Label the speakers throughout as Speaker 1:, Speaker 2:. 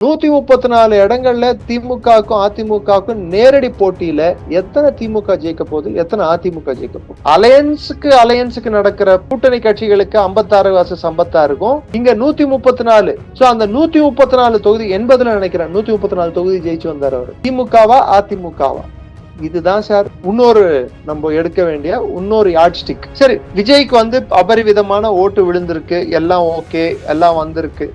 Speaker 1: 134 இடங்கள்ல திமுகவுக்கும் அதிமுகவுக்கும் நேரடி போட்டியில எத்தனை திமுக ஜெயிக்க போகுது, எத்தனை அதிமுக ஜெயிக்க போகுது? அலையன்ஸுக்கு நடக்கிற கூட்டணி கட்சிகளுக்கு 56 vs 56க்கும் இங்க 134. சோ அந்த 134 தொகுதி 80ல நினைக்கிறேன் 134 தொகுதி ஜெயிச்சு வந்தார் அவர். திமுகவா அதிமுகவா? இதுதான் சார் இன்னொரு நம்ம எடுக்க வேண்டிய இன்னொரு யார்ட் ஸ்டிக். சரி, விஜய்க்கு அபரிவிதமான ஓட்டு விழுந்திருக்கு, எல்லாம் ஓகே, எல்லாம் வந்திருக்கு.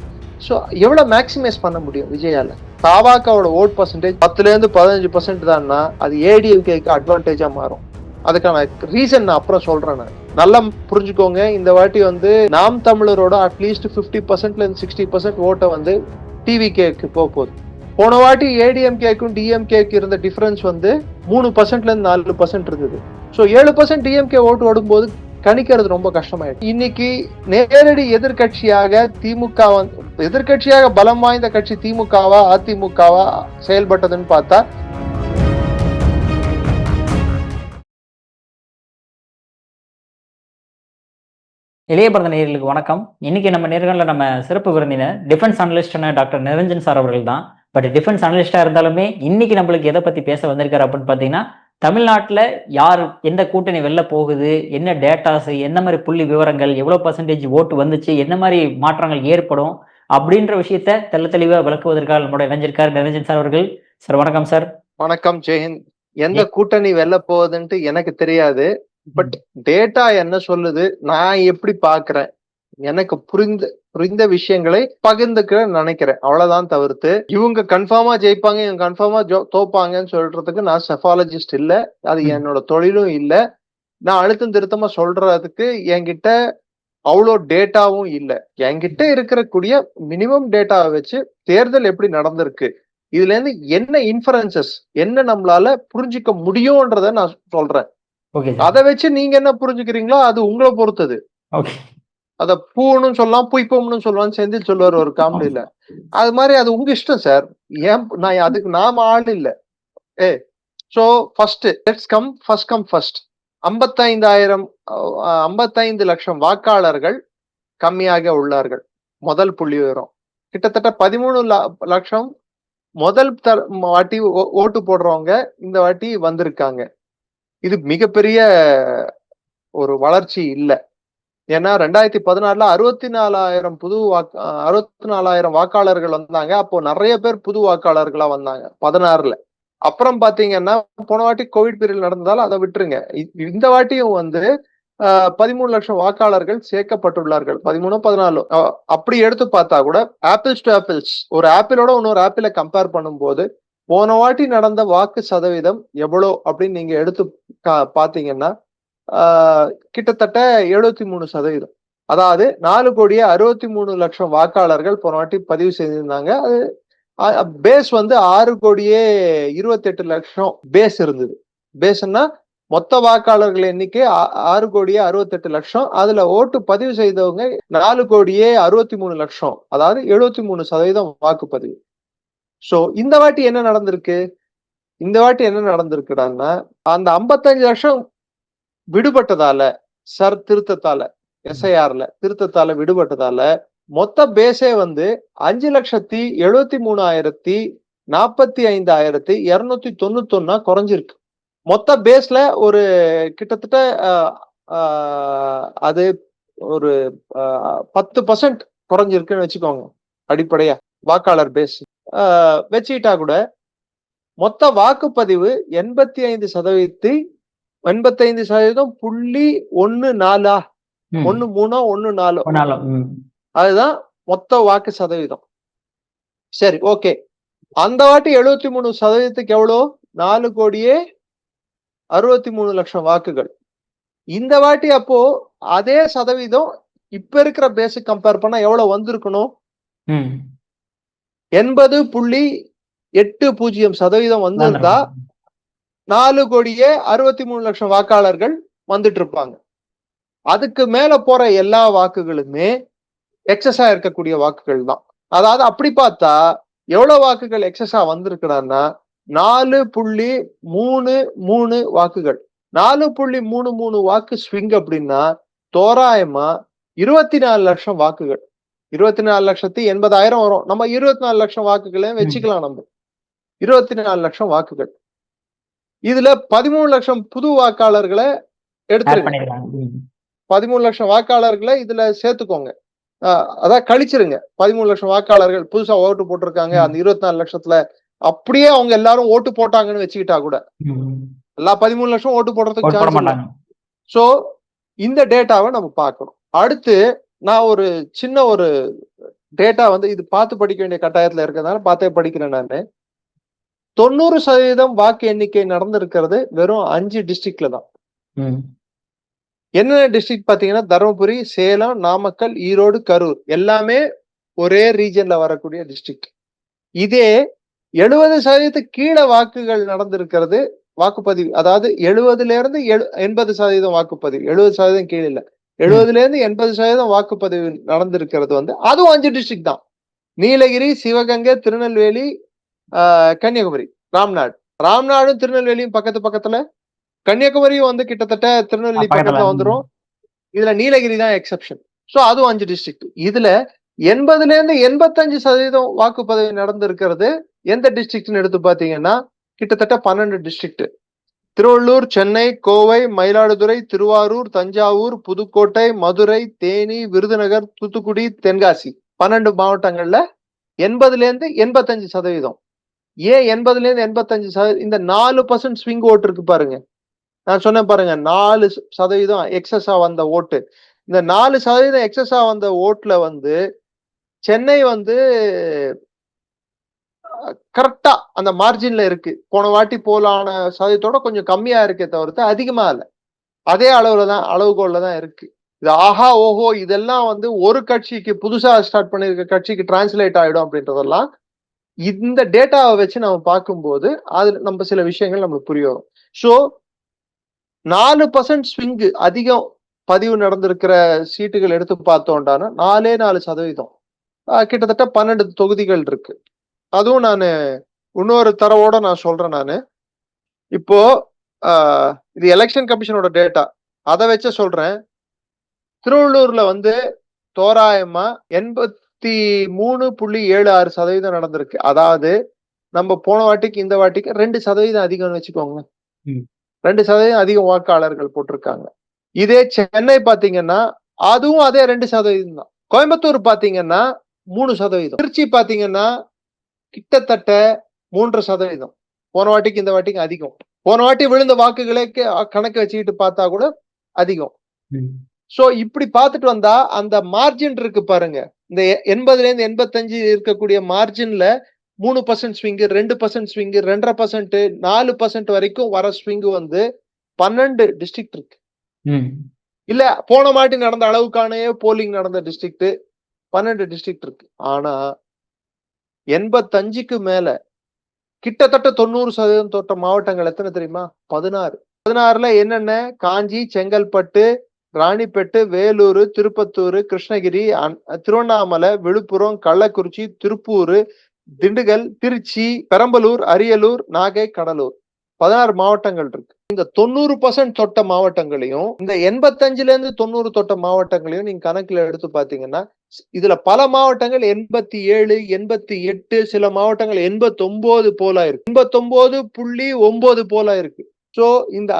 Speaker 1: சோ எவ்வளவு மேக்சிமைஸ் பண்ண முடியும் விஜயால? தாவாக்காவோட ஓட் பர்சன்டேஜ் 10-15% தான்னா அது ஏடிஎம்கேக்கு அட்வான்டேஜா மாறும். அதுக்கான ரீசன் நான் அப்புறம் சொல்றேன். நான் நல்லா புரிஞ்சுக்கோங்க. இந்த வாட்டி நாம் தமிழரோட அட்லீஸ்ட் 50%ல 60% ஓட்டை டிவிகேக்கு போகுது. போன வாட்டி ஏடிஎம்கேக்கும் டிஎம்கேக்கு இருந்த டிஃபரன்ஸ் 3%ல 4% இருந்தது. சோ 7% டிஎம்கே ஓட்டு ஓடும்போது கணிக்கிறது ரொம்ப கஷ்டமாயிடுச்சு. இன்னைக்கு நேரடி எதிர்கட்சியாக திமுக எதிர்கட்சியாக பலம் வாய்ந்த கட்சி திமுகவா அதிமுகவா செயல்பட்டதுன்னு பார்த்தா
Speaker 2: இளைய பிறந்த நேயர்களுக்கு வணக்கம். இன்னைக்கு நம்ம நேர்களில் நம்ம சிறப்பு விருந்தினர் டிஃபென்ஸ் அனலிஸ்டான டாக்டர் நிரஞ்சன் சார் அவர்கள் தான். பட் டிஃபென்ஸ் அனலிஸ்டா இருந்தாலுமே இன்னைக்கு நம்மளுக்கு எதை பத்தி பேச வந்திருக்காரு அப்படின்னு பாத்தீங்கன்னா, தமிழ்நாட்டில் யார் எந்த கூட்டணி வெளில போகுது, என்ன டேட்டாஸ், என்ன மாதிரி புள்ளி விவரங்கள், எவ்வளவு பர்சன்டேஜ் ஓட்டு வந்துச்சு, என்ன மாதிரி மாற்றங்கள் ஏற்படும் அப்படின்ற விஷயத்த தெளிவா விளக்குவதற்காக நம்மளோட இணைஞ்சிருக்காரு நிரஞ்சன் சார் அவர்கள். சார் வணக்கம் சார்.
Speaker 1: வணக்கம், ஜெயஹிந்த். எந்த கூட்டணி வெளில போகுதுன்ட்டு எனக்கு தெரியாது. பட் டேட்டா என்ன சொல்லுது, நான் எப்படி பாக்குறேன், எனக்கு புரிந்த விஷயங்களை பகிர்ந்துக்க நினைக்கிறேன், அவ்வளவுதான். தவிர்த்து இவங்க கன்ஃபார்மா ஜெயிப்பாங்க, இவங்க கன்ஃபார்மா தோப்பாங்கன்னு சொல்றதுக்கு நான் செஃபாலஜிஸ்ட் இல்ல, அது என்னோட தொழிலும் இல்ல. நான் அழுத்தம் திருத்தமா சொல்றதுக்கு என்கிட்ட அவ்வளோ டேட்டாவும் இல்ல. என்கிட்ட இருக்கிற மினிமம் டேட்டாவை வச்சு தேர்தல் எப்படி நடந்திருக்கு, இதுல இருந்து என்ன இன்ஃபரன்சஸ், என்ன நம்மளால புரிஞ்சுக்க முடியும்ன்றத நான் சொல்றேன். அதை வச்சு நீங்க என்ன புரிஞ்சுக்கிறீங்களோ அது உங்களை பொறுத்தது. அத பூன்னு சொல்லலாம், புய்ப்பம்னு சொல்லலாம், செந்தில் சொல்லுவார் ஒரு காமெடியில. அது மாதிரி அது உங்க இஷ்டம் சார். ஏன் நான் அதுக்கு நாம ஆள் இல்ல. So first let's come first. 55 லட்சம் வாக்காளர்கள் கம்மியாக உள்ளார்கள். முதல் புள்ளி விவரம். கிட்டத்தட்ட 13 லட்சம் முதல் வாட்டி ஓட்டு போடுறவங்க இந்த வாட்டி வந்திருக்காங்க. இது மிகப்பெரிய ஒரு வளர்ச்சி இல்ல. ஏன்னா 2016ல 64,000 வாக்காளர்கள் வந்தாங்க. அப்போ நிறைய பேர் புது வாக்காளர்களா வந்தாங்க 16ல. அப்புறம் பாத்தீங்கன்னா போன வாட்டி கோவிட் பீரியட் நடந்ததால அதை விட்டுருங்க. இந்த வாட்டியும் 13 லட்சம் வாக்காளர்கள் சேர்க்கப்பட்டுள்ளார்கள். 13-14 அப்படி எடுத்து பார்த்தா கூட ஆப்பிள்ஸ் டு ஆப்பிள்ஸ், ஒரு ஆப்பிளோட இன்னொரு ஆப்பிளை கம்பேர் பண்ணும்போது போன வாட்டி நடந்த வாக்கு சதவீதம் எவ்வளோ அப்படின்னு நீங்க எடுத்து பாத்தீங்கன்னா கிட்டத்தட்ட 73%. அதாவது 4,63,00,000 வாக்காளர்கள் போன வாட்டி பதிவு செய்திருந்தாங்க. அது பேஸ் 6,28,00,000 பேஸ் இருந்தது. பேஸ்னா மொத்த வாக்காளர்கள் எண்ணிக்கை 6,68,00,000. அதுல ஓட்டு பதிவு செய்தவங்க 4,63,00,000. அதாவது 73% வாக்குப்பதிவு. சோ இந்த வாட்டி என்ன நடந்திருக்குடான்னா, அந்த 55 லட்சம் விடுபட்டதால, திருத்தத்தால, எஸ்ஐஆர்ல திருத்தத்தால விடுபட்டதால மொத்த பேஸே 5,73,045,291 குறைஞ்சிருக்கு. மொத்த பேஸ்ல ஒரு கிட்டத்தட்ட அது ஒரு 10% குறைஞ்சிருக்குன்னு வச்சுக்கோங்க. அடிப்படையா வாக்காளர் பேஸ் வச்சுக்கிட்டா கூட மொத்த வாக்குப்பதிவு 85.14 அதுதான் மொத்த வாக்கு சதவீதம். சரி, ஓகே. அந்த வாட்டி 73% எவ்வளோ? 4,63,00,000 வாக்குகள். இந்த வாட்டி அப்போ அதே சதவீதம் இப்ப இருக்கிற பேஸு கம்பேர் பண்ணா எவ்வளவு வந்திருக்கணும்? 80.80% வந்திருந்தா 4,63,00,000 வாக்காளர்கள் வந்துட்டு இருப்பாங்க. அதுக்கு மேல போற எல்லா வாக்குகளுமே எக்ஸஸா இருக்கக்கூடிய வாக்குகள் தான். அதாவது அப்படி பார்த்தா எவ்வளவு வாக்குகள் எக்ஸஸா வந்திருக்கிறான்னா 4.33 வாக்குகள். 4.33 வாக்கு ஸ்விங் அப்படின்னா தோராயமா 24 லட்சம் வாக்குகள். 24,80,000 வரும். நம்ம 24 லட்சம் வாக்குகளையும் வச்சுக்கலாம். நம்ம 24 லட்சம் வாக்குகள். இதுல 13 லட்சம் புது வாக்காளர்களை எடுத்துருங்க. 13 லட்சம் வாக்காளர்களை இதுல சேர்த்துக்கோங்க. அதான் கழிச்சிருங்க. 13 லட்சம் வாக்காளர்கள் புதுசா ஓட்டு போட்டிருக்காங்க. அந்த 24 லட்சத்துல அப்படியே அவங்க எல்லாரும் ஓட்டு போட்டாங்கன்னு வச்சுக்கிட்டா கூட எல்லா 13 லட்சம் ஓட்டு போடுறதுக்கு சான்ஸ் இல்லை. சோ இந்த டேட்டாவை நம்ம பார்க்கணும். அடுத்து நான் ஒரு சின்ன ஒரு டேட்டா வந்து இது பார்த்து படிக்க வேண்டிய கட்டாயத்துல இருக்கிறதுனால பார்த்தே படிக்கிறேன் நானு. 90% வாக்கு எண்ணிக்கை நடந்திருக்கிறது வெறும் 5 டிஸ்ட்ரிக்ட்ல தான். என்னென்ன டிஸ்ட்ரிக்ட் பாத்தீங்கன்னா தருமபுரி, சேலம், நாமக்கல், ஈரோடு, கரூர் எல்லாமே ஒரே ரீஜன்ல வரக்கூடிய டிஸ்ட்ரிக்ட். இதே 70% கீழே வாக்குகள் நடந்திருக்கிறது வாக்குப்பதிவு, அதாவது 70% 80% வாக்குப்பதிவு, 70% கீழே இல்ல, 70% வாக்குப்பதிவு நடந்திருக்கிறது வந்து அதுவும் 5 டிஸ்ட்ரிக்ட் தான். நீலகிரி, சிவகங்கை, திருநெல்வேலி, கன்னியாகுமரி, ராம்நாடும் திருநெல்வேலியும் பக்கத்துல, கன்னியாகுமரியும் வந்து கிட்டத்தட்ட திருநெல்வேலி பக்கத்துல வந்துரும். இதுல நீலகிரி தான் எக்ஸெப்ஷன். சோ அதுவும் 5 டிஸ்ட்ரிக்ட். இதுல 80% வாக்குப்பதிவு நடந்திருக்கிறது எந்த டிஸ்ட்ரிக்ட்னு எடுத்து பாத்தீங்கன்னா கிட்டத்தட்ட 12 டிஸ்ட்ரிக்ட். திருவள்ளூர், சென்னை, கோவை, மயிலாடுதுறை, திருவாரூர், தஞ்சாவூர், புதுக்கோட்டை, மதுரை, தேனி, விருதுநகர், தூத்துக்குடி, தென்காசி 12 மாவட்டங்கள்ல 80% ஏன் 80% இந்த 4% ஸ்விங் ஓட்டு இருக்கு பாருங்க. நான் சொன்னேன் பாருங்க, 4% எக்ஸஸா வந்த ஓட்டு. இந்த 4% எக்ஸஸா வந்த ஓட்டுல வந்து சென்னை வந்து கரெக்டா அந்த மார்ஜின்ல இருக்கு. போன வாட்டி போலான சதவீதத்தோட கொஞ்சம் கம்மியா இருக்கே தவிர்த்து அதிகமா இல்ல. அதே அளவுகோல்ல தான் இருக்கு. இது ஆஹா ஓஹோ இதெல்லாம் வந்து ஒரு கட்சிக்கு புதுசா ஸ்டார்ட் பண்ணிருக்க கட்சிக்கு டிரான்ஸ்லேட் ஆயிடும் அப்படின்றதெல்லாம் இந்த டேட்டாவை வச்சு நம்ம பார்க்கும்போது அது நம்ம சில விஷயங்கள் நம்மளுக்கு புரிய வரும். ஸோ 4% ஸ்விங் அதிகம் பதிவு நடந்திருக்கிற சீட்டுகள் எடுத்து பார்த்தோம்டானா 4% கிட்டத்தட்ட 12 தொகுதிகள் இருக்கு. அதுவும் நான் இன்னொரு தரவோட நான் சொல்றேன். நான் இப்போ இது எலெக்ஷன் கமிஷனோட டேட்டா, அதை வச்ச சொல்றேன். திருவள்ளூர்ல வந்து தோராயமா 83.76% நடந்திருக்கு. அதாவது நம்ம போன வாட்டிக்கு இந்த வாட்டிக்கு 2% அதிகம்னு வச்சுக்கோங்க. 2% அதிகம் வாக்காளர்கள் போட்டிருக்காங்க. இதே சென்னை பாத்தீங்கன்னா அதுவும் அதே 2% தான். கோயம்புத்தூர் பாத்தீங்கன்னா 3%. திருச்சி பாத்தீங்கன்னா கிட்டத்தட்ட 3%. போன வாட்டிக்கு இந்த வாட்டிக்கு அதிகம். போன வாட்டி விழுந்த வாக்குகளே கணக்கு வச்சுக்கிட்டு பார்த்தா கூட அதிகம். சோ இப்படி பார்த்துட்டு வந்தா அந்த மார்ஜின் இருக்கு பாருங்க, இந்த 80-85 இருக்கக்கூடிய மார்ஜின்ல 3% ஸ்விங், 2% ஸ்விங், 2.5%, 4% வரைக்கும் வர ஸ்விங் வந்து 12 டிஸ்ட்ரிக்ட் இருக்கு. இல்ல போன மாட்டி நடந்த அளவுக்கான போலிங் நடந்த டிஸ்ட்ரிக்ட் 12 டிஸ்ட்ரிக்ட் இருக்கு. ஆனா 85க்கு மேல கிட்டத்தட்ட 90% தொட்ட மாவட்டங்கள் எத்தனை தெரியுமா? 16. 16ல என்னென்ன? காஞ்சி, செங்கல்பட்டு, ராணிப்பேட்டு, வேலூர், திருப்பத்தூர், கிருஷ்ணகிரி, திருவண்ணாமலை, விழுப்புரம், கள்ளக்குறிச்சி, திருப்பூர், திண்டுக்கல், திருச்சி, பெரம்பலூர், அரியலூர், நாகை, கடலூர் 16 மாவட்டங்கள் இருக்கு. இந்த 90% தொட்ட மாவட்டங்களையும் இந்த 85-90 தொட்ட மாவட்டங்களையும் நீங்க கணக்குல எடுத்து பாத்தீங்கன்னா இதுல பல மாவட்டங்கள் 87, 88, சில மாவட்டங்கள் 89 போலா இருக்கு. 89.9 போலா இருக்கு. சோ இந்த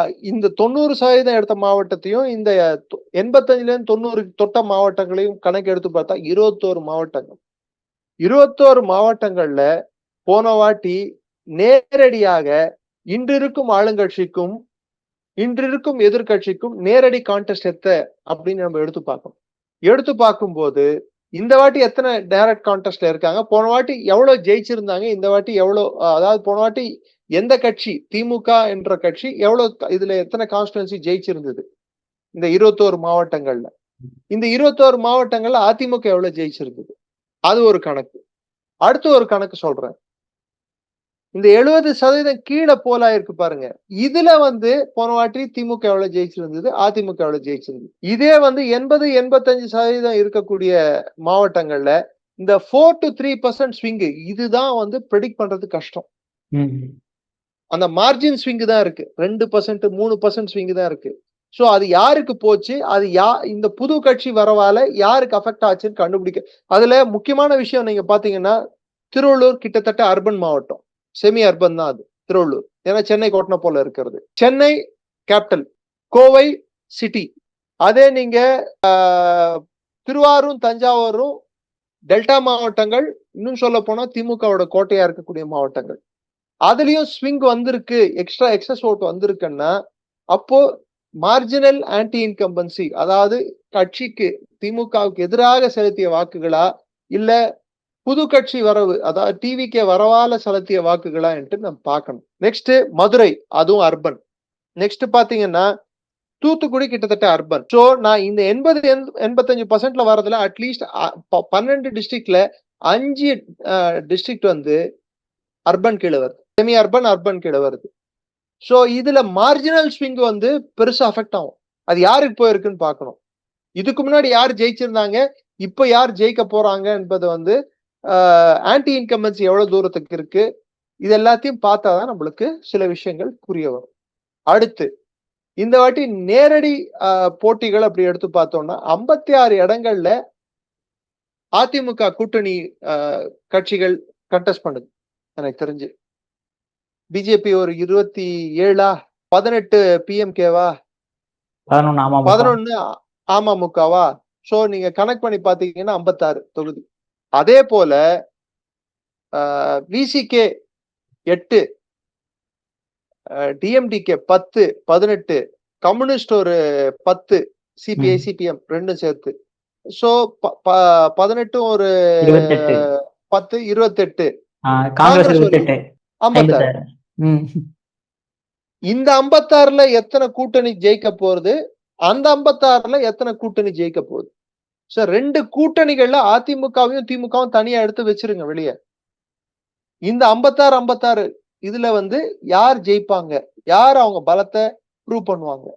Speaker 1: 90% எடுத்த மாவட்டத்தையும் இந்த 85-90 தொட்ட மாவட்டங்களையும் கணக்கு எடுத்து பார்த்தா 21 மாவட்டங்கள். 21 மாவட்டங்கள்ல போன வாட்டி நேரடியாக இன்றிருக்கும் ஆளுங்கட்சிக்கும் இன்றிருக்கும் எதிர்கட்சிக்கும் நேரடி கான்டெஸ்ட் அப்படின்னு நம்ம எடுத்து பார்க்கும்போது இந்த வாட்டி எத்தனை டைரக்ட் கான்டெஸ்ட்ல இருக்காங்க, போன வாட்டி எவ்வளவு ஜெயிச்சிருந்தாங்க, இந்த வாட்டி எவ்வளவு, அதாவது போன வாட்டி எந்த கட்சி, திமுக என்ற கட்சி எவ்வளவு இதுல எத்தனை கான்ஸ்டிட்யூன்சி ஜெயிச்சிருந்தது இந்த 21 மாவட்டங்கள்ல. இந்த 21 மாவட்டங்கள்ல அதிமுக எவ்வளவு ஜெயிச்சிருந்தது, அது ஒரு கணக்கு. அடுத்து ஒரு கணக்கு சொல்றேன். இந்த 70% கீழே போலா இருக்கு பாருங்க, இதுல வந்து போன வாட்டி திமுக எவ்வளவு ஜெயிச்சிருந்தது, அதிமுக எவ்வளவு ஜெயிச்சிருந்தது. இதே வந்து 80-85% இருக்கக்கூடிய மாவட்டங்கள்ல இந்த 4 to 3% ஸ்விங், இதுதான் வந்து ப்ரெடிக்ட் பண்றது கஷ்டம். அந்த மார்ஜின் ஸ்விங் தான் இருக்கு, 2%, 3% ஸ்விங் தான் இருக்கு. சோ அது யாருக்கு போச்சு, அது இந்த புது கட்சி வரவால யாருக்கு அஃபெக்ட் ஆச்சுன்னு கண்டுபிடிக்க. அதுல முக்கியமான விஷயம் நீங்க பாத்தீங்கன்னா, திருவள்ளூர் கிட்டத்தட்ட அர்பன் மாவட்டம், செமி அர்பன் தான் அது திருவள்ளூர். ஏன்னா சென்னை கோட்டனை போல இருக்கிறது. Chennai capital, Kovai city. அதே நீங்க திருவாரூர் தஞ்சாவூரும் டெல்டா மாவட்டங்கள், இன்னும் சொல்ல போனா திமுகவோட கோட்டையா இருக்கக்கூடிய மாவட்டங்கள். அதுலயும் ஸ்விங் வந்திருக்கு, எக்ஸ்ட்ரா எக்ஸஸ் ஓட் வந்திருக்குன்னா அப்போ மார்ஜினல் ஆன்டி இன்கம்பன்சி, அதாவது கட்சிக்கு திமுகவுக்கு எதிராக செலுத்திய வாக்குகளா இல்ல புது கட்சி வரவு, அதாவது டிவிக்கே வரவால செலுத்திய வாக்குகளா என்று நம்ம பார்க்கணும். நெக்ஸ்ட் மதுரை, அதுவும் அர்பன். நெக்ஸ்ட் பாத்தீங்கன்னா தூத்துக்குடி கிட்டத்தட்ட அர்பன். சோ நான் இந்த 80-85% வரதுல அட்லீஸ்ட் 12 டிஸ்ட்ரிக்ட்ல 5 டிஸ்ட்ரிக்ட் வந்து அர்பன் கீழே வருது, செமி அர்பன் அர்பன் கீழே வருது. சோ இதுல மார்ஜினல் ஸ்விங் வந்து பெருசா அஃபெக்ட் ஆகும். அது யாருக்கு போயிருக்குன்னு பார்க்கணும். இதுக்கு முன்னாடி யார் ஜெயிச்சிருந்தாங்க, இப்ப யார் ஜெயிக்க போறாங்க என்பது வந்து ஆன்டி இன்கம்பன்சி எவ்வளவு தூரத்துக்கு இருக்கு, இது எல்லாத்தையும் பார்த்தாதான் நம்மளுக்கு சில விஷயங்கள் புரிய வரும். அடுத்து இந்த வாட்டி நேரடி போட்டிகள் அப்படி எடுத்து பார்த்தோம்னா 56 இடங்கள்ல அதிமுக கூட்டணி கட்சிகள் கண்டெஸ்ட் பண்ணுது எனக்கு தெரிஞ்சு. பிஜேபி ஒரு 27, 18 பிஎம்கேவா, 11 அமமுகவா. சோ நீங்க கனெக்ட் பண்ணி பாத்தீங்கன்னா 56 தொகுதி. அதே போல விசிகே 8, டிஎம்டிகே 10, 18, கம்யூனிஸ்ட் ஒரு 10, சிபிஐ சிபிஎம் ரெண்டும் சேர்த்து. சோ 18 ஒரு 10, 28, காங்கிரஸ் 56. இந்த 56ல எத்தனை கூட்டணி ஜெயிக்க போறது, அந்த 56ல எத்தனை கூட்டணி ஜெயிக்க போகுது. சோ 2 கூட்டணிகள்ல அதிமுகவையும் திமுகவும் தனியா எடுத்து வச்சிருங்க வெளியே. இந்த 56 இதுல வந்து யார் ஜெயிப்பாங்க, யார் அவங்க பலத்தை ப்ரூவ் பண்ணுவாங்க,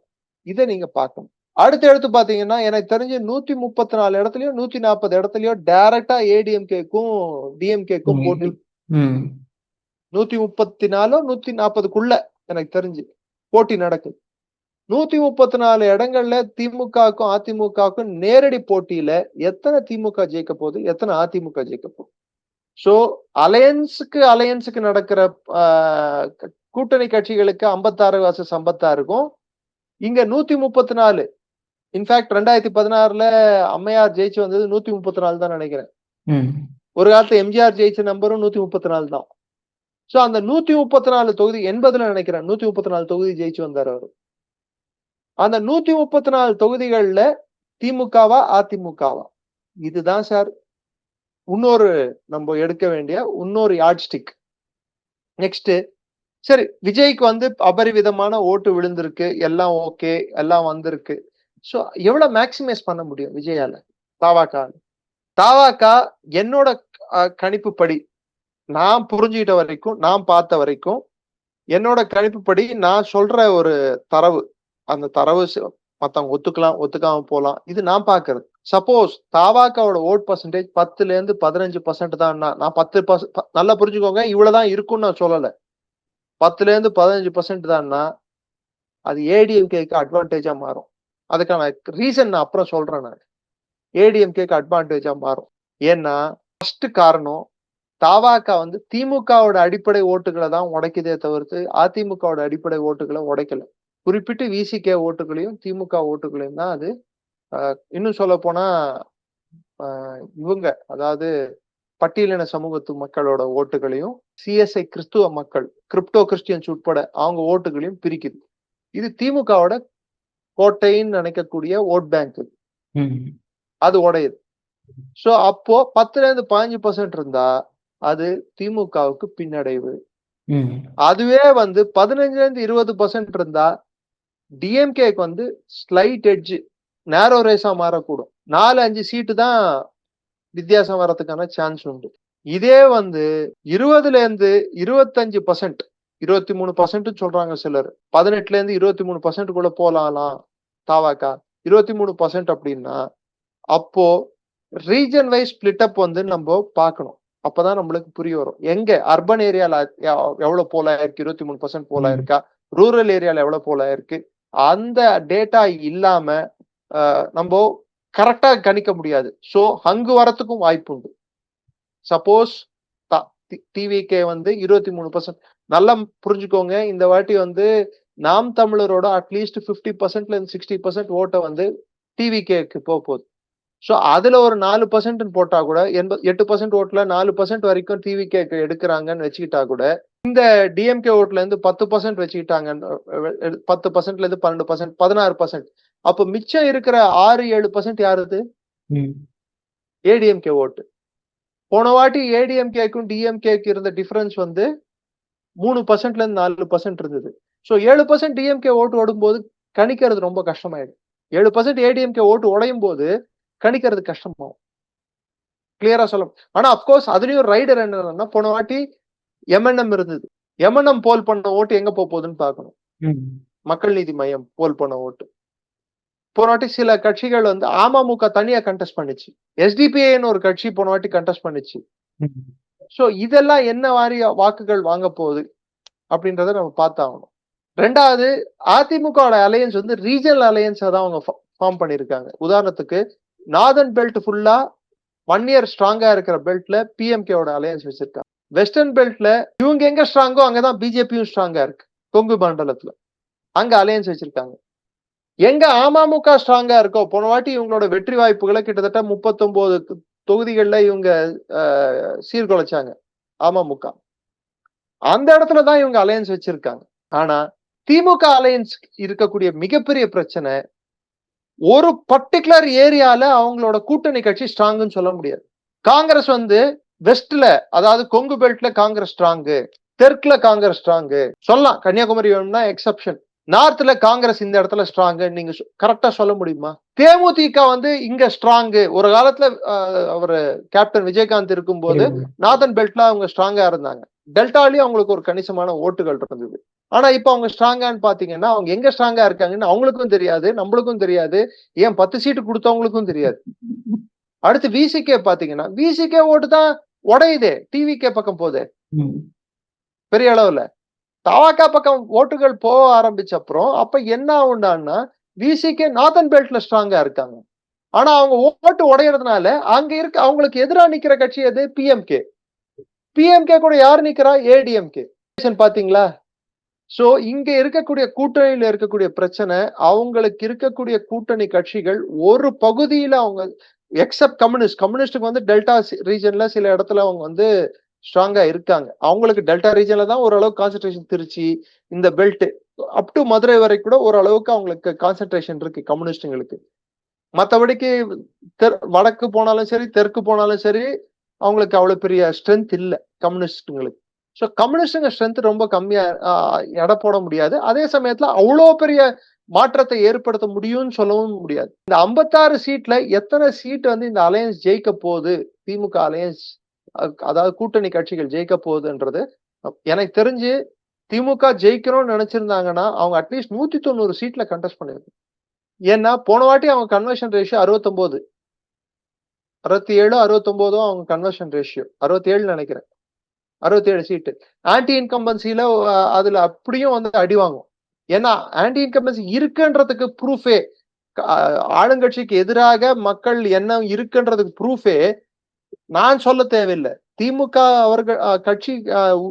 Speaker 1: இதை நீங்க பார்க்கணும். அடுத்து எடுத்து பாத்தீங்கன்னா எனக்கு தெரிஞ்சு 134 இடத்துலயோ 140 இடத்துலயோ டைரக்டா ஏடிஎம்கேக்கும் டிஎம்கேக்கும் போட்டி. 134 140க்குள்ள எனக்கு தெரிஞ்சு போட்டி நடக்குது. 134 இடங்கள்ல திமுகவுக்கும் அதிமுகவுக்கும் நேரடி போட்டியில எத்தனை திமுக ஜெயிக்க போகுது, எத்தனை அதிமுக ஜெயிக்க போகுது. சோ அலையன்ஸுக்கு நடக்கிற கூட்டணி கட்சிகளுக்கு 56 vs 56க்கும் இங்க 134. இன்ஃபேக்ட் 2016ல அம்மையார் ஜெயிச்சு வந்தது 134 தான் நினைக்கிறேன். ஒரு காலத்துல எம்ஜிஆர் ஜெயிச்ச நம்பரும் 134 தான். சோ அந்த 134 தொகுதி 80ல நினைக்கிறேன் 134 தொகுதி ஜெயிச்சு வந்தார் அவரு. அந்த 134 தொகுதிகள்ல திமுகவா அதிமுகவா, இதுதான் சார் இன்னொரு நம்ம எடுக்க வேண்டிய இன்னொரு யார்ட் ஸ்டிக். நெக்ஸ்ட் சரி, விஜய்க்கு வந்து அபரிவிதமான ஓட்டு விழுந்திருக்கு, எல்லாம் ஓகே, எல்லாம் வந்திருக்கு. சோ எவ்வளவு மேக்சிமைஸ் பண்ண முடியும் விஜயால, தாவாக்கா என்னோட கணிப்பு படி, நான் புரிஞ்சுக்கிட்ட வரைக்கும், நான் பார்த்த வரைக்கும், என்னோட கணிப்புப்படி நான் சொல்ற ஒரு தரவு, அந்த தரவு மத்தவங்க ஒத்துக்கலாம் ஒத்துக்காம போலாம், இது நான் பாக்குறது. சப்போஸ் தாவாக்காவோட ஓட் பர்சன்டேஜ் 10-15% தான். நான் 10% நல்லா புரிஞ்சுக்கோங்க, இவ்வளவுதான் இருக்கும்னு நான் சொல்லல. 10-15% தான்னா அது ஏடிஎம்கேக்கு அட்வான்டேஜா மாறும். அதுக்கான ரீசன் நான் அப்புறம் சொல்றேன். நான் ஏடிஎம்கேக்கு அட்வான்டேஜா மாறும். ஏன்னா ஃபர்ஸ்ட் காரணம், தாவாக்கா வந்து திமுகவோட அடிப்படை ஓட்டுகளை தான் உடைக்குதே தவிர்த்து அதிமுகவோட அடிப்படை ஓட்டுகளை உடைக்கல. குறிப்பிட்டு விசிகே ஓட்டுகளையும் திமுக ஓட்டுகளையும் தான் அது. இன்னும் சொல்ல போனா இவங்க, அதாவது பட்டியலின சமூகத்து மக்களோட ஓட்டுகளையும் சிஎஸ்ஐ கிறிஸ்துவ மக்கள், கிரிப்டோ கிறிஸ்டியன்ஸ் உட்பட அவங்க ஓட்டுகளையும் பிரிக்குது. இது திமுகவோட கோட்டைன்னு நினைக்கக்கூடிய ஓட் பேங்க், அது உடையுது. சோ அப்போ 10-15% இருந்தா அது திமுகவுக்கு பின்னடைவு. அதுவே வந்து 15-20% இருந்தா டிஎம்கேக்கு வந்து ஸ்லைட் எட்ஜ், நேரோ ரேஸா மாறக்கூடும். 4-5 சீட்டு தான் வித்தியாசம் வர்றதுக்கான சான்ஸ் உண்டு. இதே வந்து 20-25%, 23% சொல்றாங்க சிலர், 18-23% கூட போலாம் தாவாக்கா. 23% அப்படின்னா அப்போ ரீஜன் வைஸ் ஸ்பிளிட் அப் வந்து நம்ம பார்க்கணும். அப்பதான் நம்மளுக்கு புரிய வரும், எங்க அர்பன் ஏரியால எவ்வளவு போலா இருக்கு, 23% போலா இருக்கா, ரூரல் ஏரியால எவ்வளவு போலா இருக்கு, அந்த டேட்டா இல்லாம நம்ம கரெக்டா கணிக்க முடியாது. சோ அங்கு வரத்துக்கும் வாய்ப்பு உண்டு. சப்போஸ் டிவிகே வந்து 23%. நல்லா புரிஞ்சுக்கோங்க, இந்த வாட்டி வந்து நாம் தமிழரோட அட்லீஸ்ட் 50%ல இருந்து 60% ஓட்டை வந்து டிவிகேக்கு போகுது. சோ அதுல ஒரு 4% போட்டா கூட 8% ஓட்டுல 4% வரைக்கும் டிவிகேக்கு எடுக்கிறாங்கன்னு வச்சுக்கிட்டா கூட, இந்த டிஎம்கே ஓட்டுல இருந்து 10% வச்சுக்கிட்டாங்க, 10%ல இருந்து 12%, 16%. அப்ப மிச்சம் இருக்கிற 6-7% யாருது? ஏடிஎம்கே ஓட்டு. போன வாட்டி ஏடிஎம்கேக்கும் டிஎம்கேக்கு இருந்த டிஃபரன்ஸ் வந்து 3%ல இருந்து 4% இருந்தது. சோ 7% டிஎம்கே ஓட்டு ஓடும்போது கணிக்கிறது ரொம்ப கஷ்டமாயிடும். 7% ஏடிஎம்கே ஓட்டு உடையும் போது கணிக்கிறது கஷ்டமாகும். கிளியரா சொல்ல. ஆனா அப்கோர்ஸ் அதுலயும் ரைடர் என்னன்னா, போன வாட்டி எம்என்எம் இருந்தது. எம்என்எம் போல் பண்ண ஓட்டு எங்க போகுதுன்னு பார்க்கணும். மக்கள் நீதி மையம் போல் பண்ண ஓட்டு. போன வாட்டி சில கட்சிகள் வந்து அமமுக தனியா கண்டெஸ்ட் பண்ணுச்சு. எஸ்டிபிஐன்னு ஒரு கட்சி போன வாட்டி கண்டெஸ்ட் பண்ணுச்சு. சோ இதெல்லாம் என்ன மாதிரி வாக்குகள் வாங்க போகுது அப்படின்றத நம்ம பார்த்தாகணும். ரெண்டாவது, அதிமுக அலையன்ஸ் வந்து ரீஜனல் அலையன்ஸா தான் அவங்க ஃபார்ம் பண்ணிருக்காங்க. உதாரணத்துக்கு நார்தர்ன் பெல்ட் ஃபுல்லா 1 இயர் ஸ்ட்ராங்கா இருக்கிற பெல்ட்ல பிஎம்கேவோட அலையன்ஸ் வச்சிருக்காங்க. வெஸ்டர்ன் பெல்ட்ல இவங்க எங்க ஸ்ட்ராங்கோ அங்கதான் பிஜேபியும் ஸ்ட்ராங்கா இருக்கு. கொங்கு மண்டலத்துல அங்க அலையன்ஸ் வச்சிருக்காங்க. எங்க அமமுக ஸ்ட்ராங்கா இருக்கோ, போன வாட்டி இவங்களோட வெற்றி வாய்ப்புகளை கிட்டத்தட்ட 39 தொகுதிகள்ல இவங்க சீர்குலைச்சாங்க அமமுக. அந்த இடத்துலதான் இவங்க அலையன்ஸ் வச்சிருக்காங்க. ஆனா திமுக அலையன்ஸ் இருக்கக்கூடிய மிகப்பெரிய பிரச்சனை, ஒரு பர்டிகுலர் ஏரியால அவங்களோட கூட்டணி கட்சி ஸ்ட்ராங்னு சொல்ல முடியாது. காங்கிரஸ் வந்து வெஸ்ட்ல, அதாவது கொங்கு பெல்ட்ல காங்கிரஸ் ஸ்ட்ராங்கு, தெற்குல காங்கிரஸ் ஸ்ட்ராங்கு சொல்லலாம். கன்னியாகுமரி வேணும்னா எக்ஸப்ஷன். நார்த்ல காங்கிரஸ் இந்த இடத்துல ஸ்ட்ராங்கு நீங்க கரெக்டா சொல்ல முடியுமா? தேமுதிக வந்து இங்க ஸ்ட்ராங்கு. ஒரு காலத்துல அவரு கேப்டன் விஜயகாந்த் இருக்கும்போது நார்தர்ன் பெல்ட்ல அவங்க ஸ்ட்ராங்கா இருந்தாங்க. டெல்டாலயும் அவங்களுக்கு ஒரு கணிசமான ஓட்டுகள் இருந்தது. ஆனா இப்ப அவங்க ஸ்ட்ராங்கான்னு பாத்தீங்கன்னா, அவங்க எங்க ஸ்ட்ராங்கா இருக்காங்கன்னு அவங்களுக்கும் தெரியாது, நம்மளுக்கும் தெரியாது, ஏன் 10 சீட்டு கொடுத்தவங்களுக்கும் தெரியாது. அடுத்து விசிகே பாத்தீங்கன்னா, விசிகே ஓட்டு தான் உடையுதே, டிவிகே பக்கம் போதே பெரிய அளவுல. தவாக்கா பக்கம் ஓட்டுகள் போக ஆரம்பிச்ச அப்புறம் அப்ப என்ன ஆகுண்டான்னா, விசிகே நார்தர்ன் பெல்ட்ல ஸ்ட்ராங்கா இருக்காங்க. ஆனா அவங்க ஓட்டு உடையறதுனால அங்க இருக்க அவங்களுக்கு எதிரா நிக்கிற கட்சி எது? பிஎம்கே. பிஎம்கே கூட யார் நிக்கிறா? ஏடிஎம்கே. பாத்தீங்களா? சோ இங்க இருக்கக்கூடிய கூட்டணியில இருக்கக்கூடிய பிரச்சனை, அவங்களுக்கு இருக்கக்கூடிய கூட்டணி கட்சிகள் ஒரு பகுதியில அவங்க எக்ஸப்ட் கம்யூனிஸ்டுக்கு வந்து டெல்டா ரீஜன்ல சில இடத்துல அவங்க வந்து ஸ்ட்ராங்கா இருக்காங்க. அவங்களுக்கு டெல்டா ரீஜன்ல தான் ஓரளவு கான்சென்ட்ரேஷன். திருச்சி இந்த பெல்ட் அப் டு மதுரை வரை கூட ஓரளவுக்கு அவங்களுக்கு கான்சென்ட்ரேஷன் இருக்கு கம்யூனிஸ்டுங்களுக்கு. மத்தபடிக்கு வடக்கு போனாலும் சரி, தெற்கு போனாலும் சரி, அவங்களுக்கு அவ்வளவு பெரிய ஸ்ட்ரென்த் இல்ல கம்யூனிஸ்டுங்களுக்கு. சோ கம்யூனிஸ்டுங்க ஸ்ட்ரென்த் ரொம்ப கம்மியா எடை போட முடியாது. அதே சமயத்துல அவ்வளவு பெரிய மாற்றத்தை ஏற்படுத்த முடியும்னு சொல்லவும் முடியாது. இந்த 56 சீட்ல எத்தனை சீட் வந்து இந்த அலையன்ஸ் ஜெயிக்க போகுது, திமுக அலையன்ஸ் அதாவது கூட்டணி கட்சிகள் ஜெயிக்க போகுதுன்றது எனக்கு தெரிஞ்சு திமுக ஜெயிக்கணும்னு நினைச்சிருந்தாங்கன்னா அவங்க அட்லீஸ்ட் 190 சீட்ல கண்டெஸ்ட் பண்ணிருக்கும். ஏன்னா போன வாட்டி அவங்க கன்வர்ஷன் ரேஷியோ 69, 67, 69 அவங்க கன்வர்ஷன் ரேஷியோ 67 நினைக்கிறேன். 67 சீட்டு. ஆன்டி இன்கம்பன்சில அதுல அப்படியும் வந்து அடி வாங்கும். ஏன்னா ஆன்டி இன்கம்பன்சி இருக்குன்றதுக்கு ப்ரூஃபே, ஆளுங்கட்சிக்கு எதிராக மக்கள் எண்ணம் இருக்குன்றதுக்கு ப்ரூஃபே நான் சொல்ல தேவையில்லை. திமுக அவர்கள் கட்சி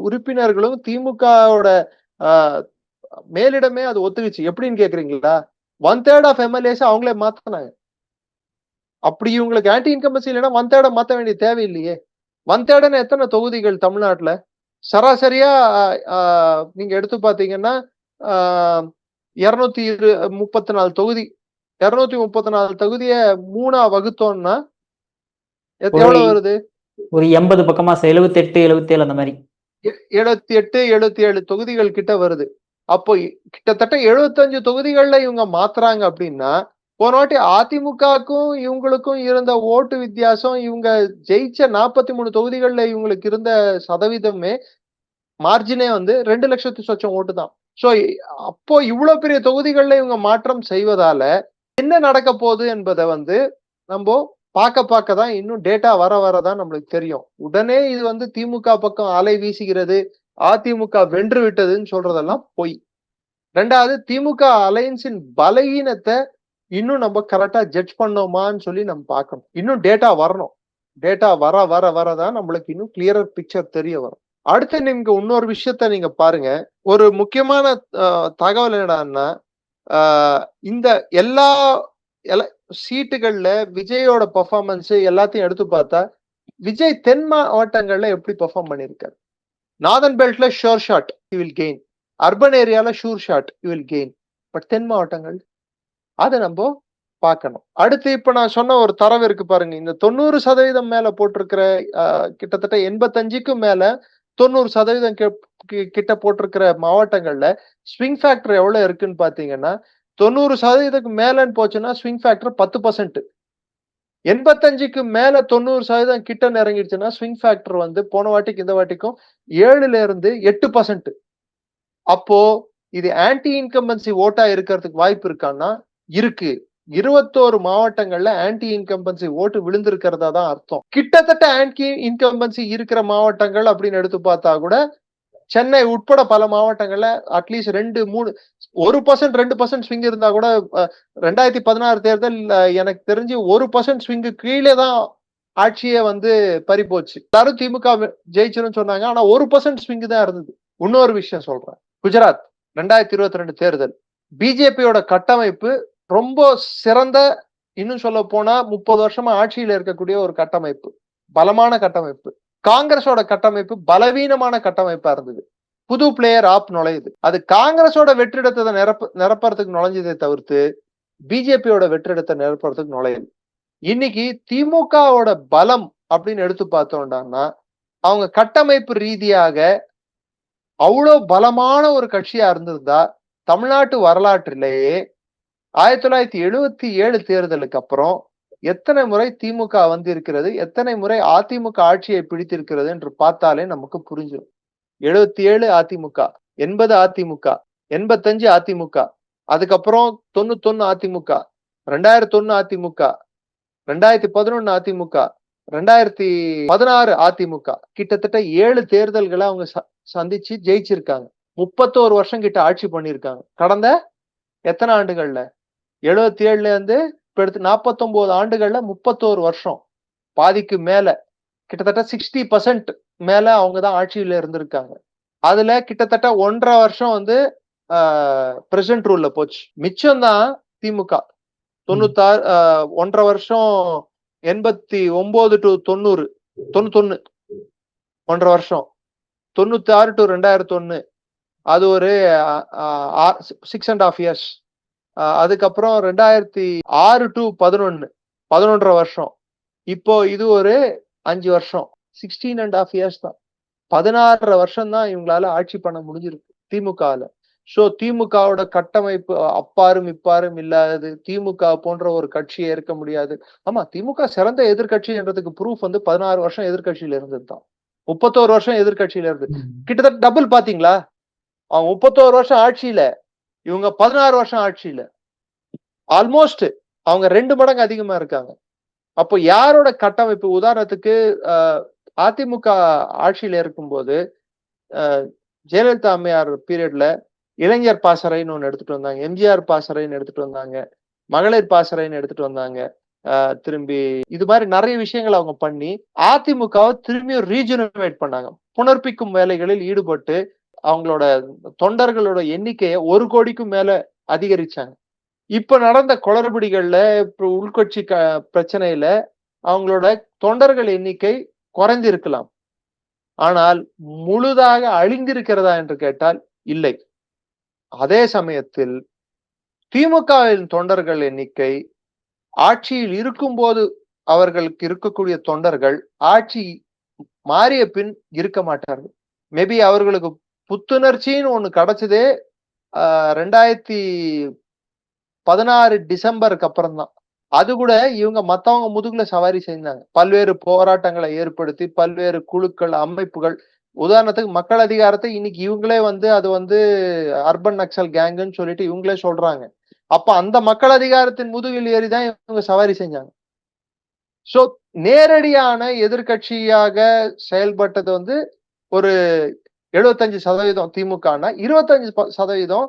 Speaker 1: உறுப்பினர்களும் திமுகவோட மேலிடமே அது ஒத்துக்குச்சு. எப்படின்னு கேக்குறீங்களா? 1/3 ஆஃப் எம்எல்ஏஸ் அவங்களே மாத்தினாங்க. அப்படி இவங்களுக்கு ஆன்டி இன்கம்பன்சி இல்லைன்னா 1/3 மாத்த வேண்டிய தேவையில்லையே. 1/3 எத்தனை தொகுதிகள் தமிழ்நாட்டுல? சராசரியா நீங்க எடுத்து பாத்தீங்கன்னா 234 தொகுதி. 234 தொகுதிய 3ஆ வகுத்தோம்னா எவ்வளவு வருது?
Speaker 2: ஒரு 80 பக்கமா 78, 77 அந்த மாதிரி
Speaker 1: 78, 77 தொகுதிகள் கிட்ட வருது. அப்போ கிட்டத்தட்ட 75 தொகுதிகள்ல இவங்க மாத்துறாங்க அப்படின்னா, போன வாட்டி அதிமுகக்கும் இவங்களுக்கும் இருந்த ஓட்டு வித்தியாசம், இவங்க ஜெயிச்ச 43 தொகுதிகள்ல இவங்களுக்கு இருந்த சதவீதமே மார்ஜினே வந்து 2 லட்சத்து சொச்சம் ஓட்டு தான். சோ அப்போ இவ்வளவு பெரிய தொகுதிகள்ல இவங்க மாற்றம் செய்வதால என்ன நடக்க போகுது என்பதை வந்து நம்ம பார்க்க தான் இன்னும் டேட்டா வரதான் நம்மளுக்கு தெரியும். உடனே இது வந்து திமுக பக்கம் அலை வீசுகிறது, அதிமுக வென்று விட்டதுன்னு சொல்றதெல்லாம் பொய். ரெண்டாவது, திமுக அலையன்ஸின் பலகீனத்தை இன்னும் நம்ம கரெக்டா ஜட்ஜ் பண்ணோமான்னு சொல்லி நம்ம பார்க்கணும். இன்னும் டேட்டா வரணும். டேட்டா வரதான் நம்மளுக்கு இன்னும் கிளியரர் பிக்சர் தெரிய வரும். அடுத்து நீங்க இன்னொரு விஷயத்த நீங்க பாருங்க. ஒரு முக்கியமான தகவல் என்னடான்னா, இந்த எல்லா சீட்டுகள்ல விஜயோட பெர்ஃபார்மன்ஸ் எல்லாத்தையும் எடுத்து பார்த்தா, விஜய் தென் மாவட்டங்கள்ல எப்படி பெர்ஃபார்ம் பண்ணிருக்காரு? நார்தன் பெல்ட்ல sure shot you will gain, urban ஏரியால sure shot you will gain. But தென் மாவட்டங்கள் அதை நம்ம பார்க்கணும். அடுத்து இப்ப நான் சொன்ன ஒரு தரவு இருக்கு பாருங்க. இந்த 90% மேல போட்டிருக்கிற கிட்டத்தட்ட 85க்கும் மேல 90% கிட்ட போட்டிருக்கிற மாவட்டங்கள்ல ஸ்விங் ஃபேக்டர் எவ்வளவு இருக்குன்னு பாத்தீங்கன்னா, 90% மேலன்னு போச்சுன்னா ஸ்விங் ஃபேக்டர் 10%. 85க்கு மேல 90% கிட்ட நெருங்கிடுச்சுன்னா ஸ்விங் ஃபேக்டர் வந்து போன வாட்டிக்கு இந்த வாட்டிக்கும் 7ல இருந்து 8%. அப்போ இது ஆன்டி இன்கம்பன்சி ஓட்டா இருக்கிறதுக்கு வாய்ப்பு இருக்கான்னா இருக்கு. 21 மாவட்டங்கள்ல ஆன்டி இன்கம்பன்சி ஓட்டு விழுந்திருக்கிறதா தான் அர்த்தம். கிட்டத்தட்ட ஆன்டி இன்கம்பன்சி இருக்கிற மாவட்டங்கள் அப்படின்னு எடுத்து பார்த்தா கூட சென்னை உட்பட பல மாவட்டங்கள்ல அட்லீஸ்ட் 2-3 1% 2% ஸ்விங் இருந்தா கூட 2016 தேர்தல் எனக்கு தெரிஞ்சு 1% ஸ்விங்கு கீழே தான் ஆட்சியே வந்து பறி போச்சு. எல்லாரும் திமுக ஜெயிச்சிருன்னு சொன்னாங்க. ஆனா 1% ஸ்விங் தான் இருந்தது. இன்னொரு விஷயம் சொல்றேன். குஜராத் 2022 தேர்தல் பிஜேபியோட கட்டமைப்பு ரொம்ப சிறந்த, இன்னும் சொல்ல போனா 30 வருஷமா ஆட்சியில இருக்கக்கூடிய ஒரு கட்டமைப்பு, பலமான கட்டமைப்பு. காங்கிரஸோட கட்டமைப்பு பலவீனமான கட்டமைப்பா இருந்தது. புது பிளேயர் ஆப் நுழையுது. அது காங்கிரஸோட வெற்றிடத்தை நிரப்புறதுக்கு நுழைஞ்சதை தவிர்த்து பிஜேபியோட வெற்றிடத்தை நிரப்புறதுக்கு நுழையுது. இன்னைக்கு திமுகவோட பலம் அப்படின்னு எடுத்து பார்த்தோம்னா, அவங்க கட்டமைப்பு ரீதியாக அவ்வளவு பலமான ஒரு கட்சியா இருந்திருந்தா தமிழ்நாட்டு வரலாற்றிலேயே 1977 தேர்தலுக்கு அப்புறம் எத்தனை முறை திமுக வந்து இருக்கிறது, எத்தனை முறை அதிமுக ஆட்சியை பிடித்திருக்கிறது என்று பார்த்தாலே நமக்கு புரிஞ்சிடும். 77 அதிமுக, 80 அதிமுக, 85 அதிமுக, அதுக்கப்புறம் 91 அதிமுக, 2001 அதிமுக, 2011 அதிமுக, 2016 அதிமுக, கிட்டத்தட்ட 7 தேர்தல்களை அவங்க சந்திச்சு ஜெயிச்சிருக்காங்க. 31 வருஷம் கிட்ட ஆட்சி பண்ணிருக்காங்க. கடந்த எத்தனை ஆண்டுகள்ல? 77ல இருந்து இப்ப எடுத்து 49 ஆண்டுகள்ல 31 வருஷம், பாதிக்கு மேல, கிட்டத்தட்ட 60% மேல அவங்கதான் ஆட்சியில இருந்திருக்காங்க. அதுல கிட்டத்தட்ட 1.5 வருஷம் வந்து பிரசிடென்ட் ரூல்ல போச்சு. மிச்சம் தான் திமுக 96 1.5 வருஷம் 89 to 90 91 1.5 வருஷம் 96 to 2001 அது ஒரு 6.5 years. அதுக்கப்புறம் 2006 to 11 11.5 வருஷம். இப்போ இது ஒரு 5 வருஷம் 16.5 years தான். 16 வருஷம் தான் இவங்களால ஆட்சி பண்ண முடிஞ்சிருக்கு திமுகல. சோ திமுகவோட கட்டமைப்பு அப்பாரும் இப்பாரும் இல்லாதது. திமுக போன்ற ஒரு கட்சியை இருக்க முடியாது. ஆமா, திமுக சிறந்த எதிர்கட்சி என்றதுக்கு ப்ரூஃப் வந்து 16 வருஷம் எதிர்கட்சியில இருந்ததுதான். 31 வருஷம் எதிர்கட்சியில இருந்து கிட்டத்தட்ட டபுள். பாத்தீங்களா? அவங்க 31 வருஷம் ஆட்சியில, இவங்க 16 வருஷம் ஆட்சியில. ஆல்மோஸ்ட் அவங்க 2 மடங்கு அதிகமா இருக்காங்க. அப்போ யாரோட கட்டமைப்பு? உதாரணத்துக்கு அதிமுக ஆட்சியில இருக்கும்போது ஜெயலலிதா அம்மையார் பீரியட்ல இளைஞர் பாசறைன்னு ஒண்ணு எடுத்துட்டு வந்தாங்க, எம்ஜிஆர் பாசறைன்னு எடுத்துட்டு வந்தாங்க, மகளிர் பாசறைன்னு எடுத்துட்டு வந்தாங்க. திரும்பி இது மாதிரி நிறைய விஷயங்கள் அவங்க பண்ணி அதிமுகவை திரும்பி ரீஜெனரேட் பண்ணாங்க. புனர்ப்பிக்கும் வேலைகளில் ஈடுபட்டு அவங்களோட தொண்டர்களோட எண்ணிக்கையை 1 கோடிக்கும் மேல அதிகரிச்சாங்க. இப்ப நடந்த குளறுபடிகள்ல, இப்ப உள்கட்சி பிரச்சனையில அவங்களோட தொண்டர்கள் எண்ணிக்கை குறைந்திருக்கலாம். ஆனால் முழுதாக அழிந்திருக்கிறதா என்று கேட்டால் இல்லை. அதே சமயத்தில் திமுகவின் தொண்டர்கள் எண்ணிக்கை ஆட்சியில் இருக்கும்போது அவர்களுக்கு இருக்கக்கூடிய தொண்டர்கள் ஆட்சி மாறிய பின் இருக்க மாட்டார்கள். மேபி அவர்களுக்கு புத்துணர்ச்சின்னு ஒண்ணு கிடைச்சதே 2016 டிசம்பருக்கு அப்புறம் தான். அது கூட இவங்க மத்தவங்க முதுகுல சவாரி செஞ்சாங்க. பல்வேறு போராட்டங்களை ஏற்படுத்தி பல்வேறு குழுக்கள், அமைப்புகள். உதாரணத்துக்கு மக்கள் அதிகாரத்தை இன்னைக்கு இவங்களே வந்து அது வந்து அர்பன் நக்சல் கேங்குன்னு சொல்லிட்டு இவங்களே சொல்றாங்க. அப்ப அந்த மக்கள் அதிகாரத்தின் முதுகில் ஏறிதான் இவங்க சவாரி செஞ்சாங்க. சோ நேரடியான எதிர்கட்சியாக செயல்பட்டது வந்து ஒரு 75% திமுக, 25%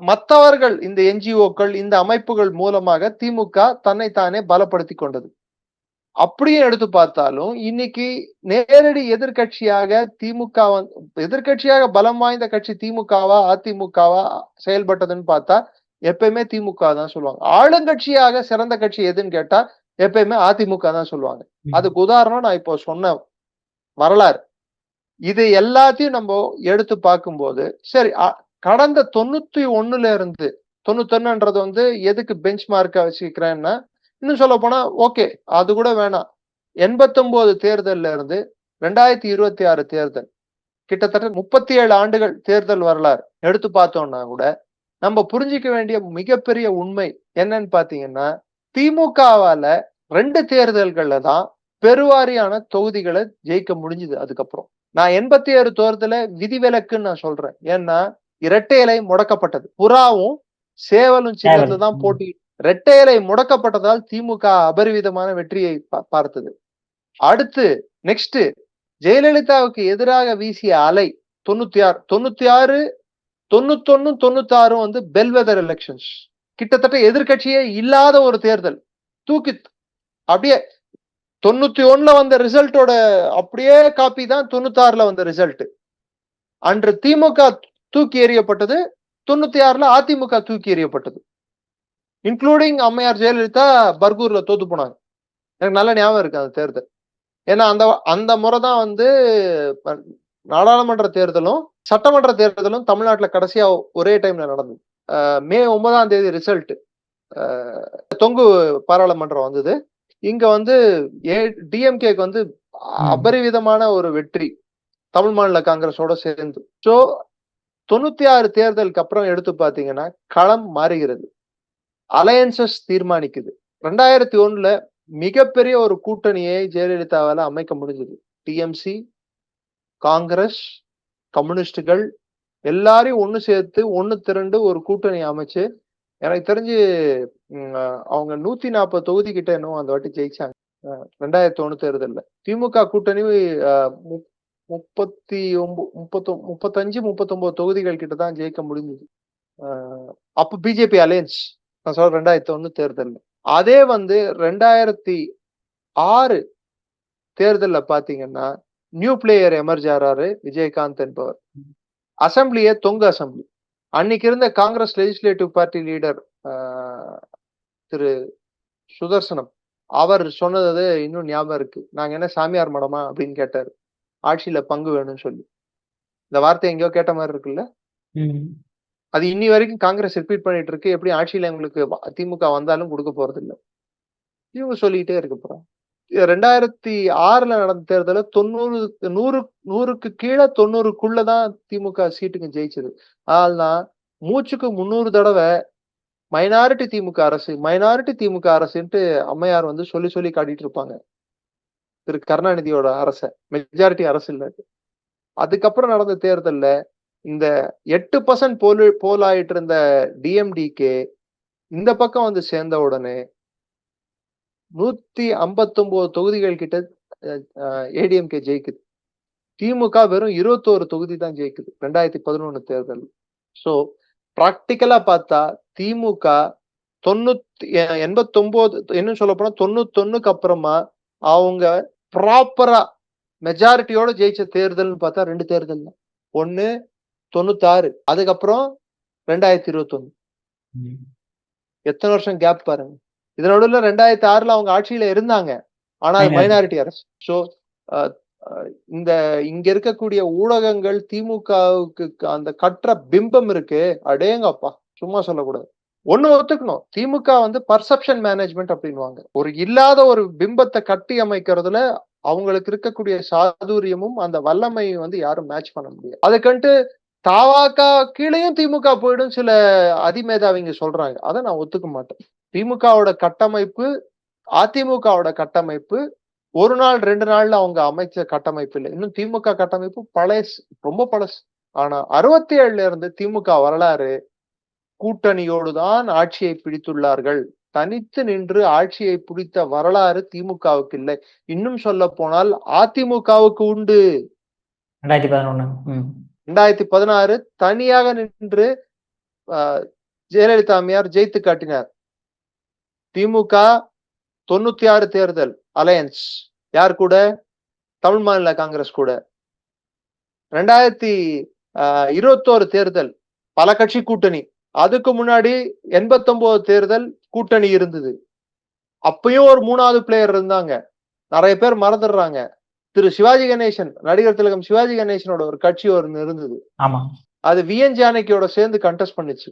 Speaker 1: மற்றவர்கள் இந்த என்ஜிஓக்கள் இந்த அமைப்புகள் மூலமாக திமுக தன்னைத்தானே பலப்படுத்தி கொண்டது. அப்படியே எடுத்து பார்த்தாலும் இன்னைக்கு நேரடி எதிர்கட்சியாக திமுக எதிர்கட்சியாக பலம் வாய்ந்த கட்சி திமுகவா அதிமுகவா செயல்பட்டதுன்னு பார்த்தா எப்பயுமே திமுக தான் சொல்லுவாங்க. ஆளுங்கட்சியாக சிறந்த கட்சி எதுன்னு கேட்டா எப்பயுமே அதிமுக தான் சொல்லுவாங்க. அதுக்கு உதாரணம் நான் இப்போ சொன்ன வரலாறு. இது எல்லாத்தையும் நம்ம எடுத்து பார்க்கும்போது சரி, கடந்த 91 இருந்து 91 எதுக்கு பெஞ்ச் மார்க்கா வச்சுக்கிறேன்னா, இன்னும் சொல்ல போனா ஓகே அது கூட வேணாம். 89 தேர்தல்ல இருந்து 2026 தேர்தல் கிட்டத்தட்ட 37 ஆண்டுகள் தேர்தல் வரலாறு எடுத்து பார்த்தோம்னா கூட நம்ம புரிஞ்சிக்க வேண்டிய மிகப்பெரிய உண்மை என்னன்னு பாத்தீங்கன்னா, திமுகவால 2 தேர்தல்கள்ல தான் பெருவாரியான தொகுதிகளை ஜெயிக்க முடிஞ்சது. அதுக்கப்புறம் நான் 87 தேர்தல விதிவிலக்குன்னு நான் சொல்றேன். ஏன்னா இரட்டை இலை முடக்கப்பட்டது. புறாவும் சேவலும் சின்னத்துல தான் போட்டி. இரட்டை இலை முடக்கப்பட்டதால் திமுக அபரிவிதமான வெற்றியை பார்த்தது. அடுத்து நெக்ஸ்ட் ஜெயலலிதாவுக்கு எதிராக வீசிய அலை 96 91 96 பெல்வெதர் எலெக்ஷன்ஸ். கிட்டத்தட்ட எதிர்கட்சியே இல்லாத ஒரு தேர்தல். தூக்கி அப்படியே 91 வந்த ரிசல்ட்டோட அப்படியே காப்பி தான் 96 வந்த ரிசல்ட். அன்று திமுக தூக்கி எறியப்பட்டது, 96 அதிமுக தூக்கி எறியப்பட்டது. இன்க்ளூடிங் அம்மையார் ஜெயலலிதா பர்கூர்ல தோத்து போனாங்க. எனக்கு நல்ல ஞாபகம் இருக்கு அந்த தேர்தல். ஏன்னா அந்த முறைதான் நாடாளுமன்ற தேர்தலும் சட்டமன்ற தேர்தலும் தமிழ்நாட்டுல கடைசியா ஒரே டைம்ல நடந்தது. மே 9 ரிசல்ட் தொங்கு பாராளுமன்றம் வந்தது. இங்க டிஎம்கேக்கு அபரிவிதமான ஒரு வெற்றி தமிழ் மாநில காங்கிரஸோட சேர்ந்து. சோ 96 தேர்தலுக்கு அப்புறம் எடுத்து பாத்தீங்கன்னா களம் மாறுகிறது. அலையன்சஸ் தீர்மானிக்குது. 2001 மிகப்பெரிய ஒரு கூட்டணியை ஜெயலலிதாவால அமைக்க முடிஞ்சது. டிஎம்சி, காங்கிரஸ், கம்யூனிஸ்டுகள் எல்லாரையும் ஒண்ணு சேர்த்து ஒண்ணு திரண்டு ஒரு கூட்டணி அமைச்சு எனக்கு தெரிஞ்சு அவங்க 140 தொகுதி கிட்ட என்னவோ அந்த வாட்டி ஜெயிச்சாங்க 2001 தேர்தல்ல. திமுக கூட்டணி 35-39 தொகுதிகள் கிட்ட தான் ஜெயிக்க முடிஞ்சது. அப்ப பிஜேபி அலையன்ஸ் நான் சொல்றேன் 2001 தேர்தல்ல. அதே 2006 தேர்தல்ல பாத்தீங்கன்னா நியூ பிளேயர் எமர்ஜ் ஆறாரு விஜயகாந்த் என்பவர். அசம்பிளியே தொங்கு அசம்பிளி. அன்னைக்கு இருந்த காங்கிரஸ் லெஜிஸ்லேட்டிவ் பார்ட்டி லீடர் திரு சுதர்சனம் அவர் சொன்னது இன்னும் ஞாபகம் இருக்கு. நாங்க என்ன சாமியார் மடமா அப்படின்னு கேட்டாரு. ஆட்சியில பங்கு வேணும்னு சொல்லி. இந்த வார்த்தை எங்கேயோ கேட்ட மாதிரி இருக்குல்ல. அது இன்னி வரைக்கும் காங்கிரஸ் ரிப்பீட் பண்ணிட்டு இருக்கு. எப்படி ஆட்சியில எங்களுக்கு திமுக வந்தாலும் கொடுக்க போறது இல்லை. இவங்க சொல்லிக்கிட்டே இருக்க போறோம். 2006 நடந்த தேர்தல 100க்கு கீழே 90க்குள்ளதான் திமுக சீட்டுக்கு ஜெயிச்சது. ஆனா மூச்சுக்கு 300 தடவை மைனாரிட்டி திமுக அரசுன்ட்டு அம்மையார் சொல்லி காட்டிட்டு இருப்பாங்க. திரு கருணாநிதியோட அரச மெஜாரிட்டி அரசு இல்ல. அதுக்கப்புறம் நடந்த தேர்தல்ல இந்த 8% போல் ஆயிட்டு இருந்த டிஎம்டிகே இந்த பக்கம் சேர்ந்த உடனே 159 தொகுதிகள் கிட்ட ஏடிஎம்கே ஜெயிக்குது. திமுக வெறும் 21 தொகுதி தான் ஜெயிக்குது 2011 தேர்தல். சோ பிராக்டிக்கலா பார்த்தா திமுக 89 இன்னும் சொல்ல போனா 91க்கு அப்புறமா அவங்க ப்ராப்பரா மெஜாரிட்டியோட ஜெயிச்ச தேர்தல்னு பார்த்தா 2 தேர்தல் தான். ஒண்ணு 96, அதுக்கப்புறம் 2021. எத்தனை வருஷம் கேப் பாருங்க. இதனோட 2006 அவங்க ஆட்சியில இருந்தாங்க. ஆனா அது மைனாரிட்டி அரசு. சோ இங்க இருக்கக்கூடிய ஊடகங்கள் திமுகவுக்கு அந்த கற்ற பிம்பம் இருக்கு. அடேங்கப்பா சும்மா சொல்லக்கூடாது. ஒண்ணு ஒத்துக்கணும், திமுக பர்செப்ஷன் மேனேஜ்மெண்ட் அப்படின்வாங்க. ஒரு இல்லாத ஒரு பிம்பத்தை கட்டி அமைக்கிறதுல அவங்களுக்கு இருக்கக்கூடிய சாதுரியமும் அந்த வல்லமையும் யாரும் மேட்ச் பண்ண முடியாது. அதுக்கண்டு தாவாக்கா கீழையும் திமுக போயிடும் சில அதிமேதாவிங்க சொல்றாங்க. அதை நான் ஒத்துக்க மாட்டேன். திமுகவோட கட்டமைப்பு அதிமுகவோட கட்டமைப்பு ஒரு நாள் 2 நாள்ல அவங்க அமைச்ச கட்டமைப்பு இல்லை. இன்னும் திமுக கட்டமைப்பு பழசு, ரொம்ப பழசு. ஆனா 67 இருந்து திமுக வரலாறு கூட்டணியோடு தான் ஆட்சியை பிடித்துள்ளார்கள். தனித்து நின்று ஆட்சியை பிடித்த வரலாறு திமுகவுக்கு இல்லை. இன்னும் சொல்ல போனால் அதிமுகவுக்கு உண்டு. 2016 தனியாக நின்று ஜெயலலிதா அம்மையார் ஜெயித்து காட்டினார். திமுக 96 தேர்தல் அலையன்ஸ் யார் கூட? தமிழ் மாநில காங்கிரஸ் கூட. 2021 தேர்தல் பல கட்சி கூட்டணி. அதுக்கு முன்னாடி 89 தேர்தல் கூட்டணி இருந்தது. அப்பயும் ஒரு 3வது பிளேயர் இருந்தாங்க. நிறைய பேர் மறந்துடுறாங்க. திரு சிவாஜி கணேசன், நடிகர் திலகம் சிவாஜி கணேசனோட ஒரு கட்சி ஒன்று இருந்தது. அது விஎன் ஜானகியோட சேர்ந்து கண்டெஸ்ட் பண்ணுச்சு.